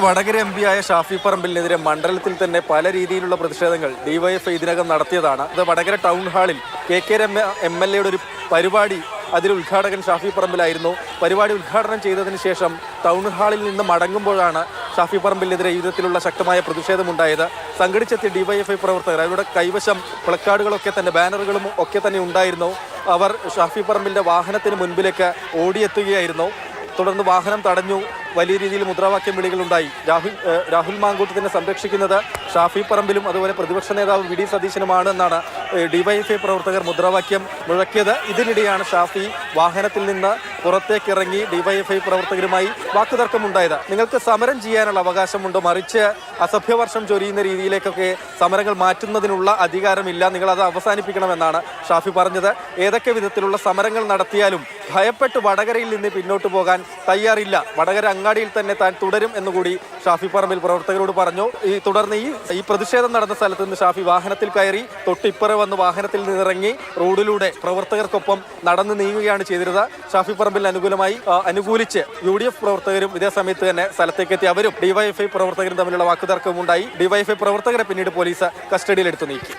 Vadakara M പിയായ Shafi പറമ്പിലിനെതിരെ മണ്ഡലത്തിൽ തന്നെ പല രീതിയിലുള്ള പ്രതിഷേധങ്ങൾ ഡിവൈഎഫ്ഐ ഇതിനകം നടത്തിയതാണ്. ഇത് വടകര ടൗൺ ഹാളിൽ കെ എം എൽ എയുടെ ഒരു പരിപാടി, അതിൽ ഉദ്ഘാടകൻ ഷാഫി പറമ്പിലായിരുന്നു. പരിപാടി ഉദ്ഘാടനം ചെയ്തതിന് ശേഷം ടൗൺ ഹാളിൽ നിന്ന് മടങ്ങുമ്പോഴാണ് ഷാഫി പറമ്പിലിനെതിരെ ഈ വിധത്തിലുള്ള ശക്തമായ പ്രതിഷേധമുണ്ടായത്. സംഘടിച്ചെത്തിയ ഡിവൈഎഫ്ഐ പ്രവർത്തകർ, അവരുടെ കൈവശം പ്ലക്കാർഡുകളൊക്കെ തന്നെ, ബാനറുകളും ഒക്കെ തന്നെ ഉണ്ടായിരുന്നു. അവർ ഷാഫി പറമ്പിലിന്റെ വാഹനത്തിന് മുൻപിലേക്ക് ഓടിയെത്തുകയായിരുന്നു. തുടർന്ന് വാഹനം തടഞ്ഞു. വലിയ രീതിയിൽ മുദ്രാവാക്യം വിളികളുണ്ടായി. രാഹുൽ മാങ്കൂട്ടത്തിനെ സംരക്ഷിക്കുന്നത് ഷാഫി പറമ്പിലും അതുപോലെ പ്രതിപക്ഷ നേതാവ് വി ഡി സതീശനുമാണ് എന്നാണ് ഡിവൈഎഫ്ഐ പ്രവർത്തകർ മുദ്രാവാക്യം മുഴക്കിയത്. ഇതിനിടെയാണ് ഷാഫി വാഹനത്തിൽ നിന്ന് പുറത്തേക്കിറങ്ങി ഡിവൈഎഫ്ഐ പ്രവർത്തകരുമായി വാക്കുതർക്കമുണ്ടായത്. നിങ്ങൾക്ക് സമരം ചെയ്യാനുള്ള അവകാശമുണ്ടോ, മറിച്ച് അസഭ്യവർഷം ചൊരിയുന്ന രീതിയിലേക്കൊക്കെ സമരങ്ങൾ മാറ്റുന്നതിനുള്ള അധികാരമില്ല, നിങ്ങളത് അവസാനിപ്പിക്കണമെന്നാണ് ഷാഫി പറഞ്ഞത്. ഏതൊക്കെ വിധത്തിലുള്ള സമരങ്ങൾ നടത്തിയാലും ഭയപ്പെട്ട് വടകരയിൽ നിന്ന് പിന്നോട്ട് പോകാൻ തയ്യാറില്ല, വടകര അങ്ങാടിയിൽ തന്നെ താൻ തുടരും എന്നുകൂടി ഷാഫി പറമ്പിൽ പ്രവർത്തകരോട് പറഞ്ഞു. തുടർന്ന് ഈ പ്രതിഷേധം നടന്ന സ്ഥലത്ത് നിന്ന് ഷാഫി വാഹനത്തിൽ കയറി തൊട്ടിപ്പുറം വന്ന് വാഹനത്തിൽ നിന്നിറങ്ങി റോഡിലൂടെ പ്രവർത്തകർക്കൊപ്പം നടന്നു നീങ്ങുകയാണ് ചെയ്തിരുന്നത്. ഷാഫി പറമ്പിലിന് അനുകൂലിച്ച് UDF പ്രവർത്തകരും ഇതേ സമയത്ത് തന്നെ സ്ഥലത്തേക്ക് എത്തി. അവരും ഡിവൈഎഫ്ഐ പ്രവർത്തകരും തമ്മിലുള്ള വാക്കുതർക്കമുണ്ടായി. ഡിവൈഎഫ്ഐ പ്രവർത്തകരെ പിന്നീട് പോലീസ് കസ്റ്റഡിയിലെടുത്തു നീക്കി.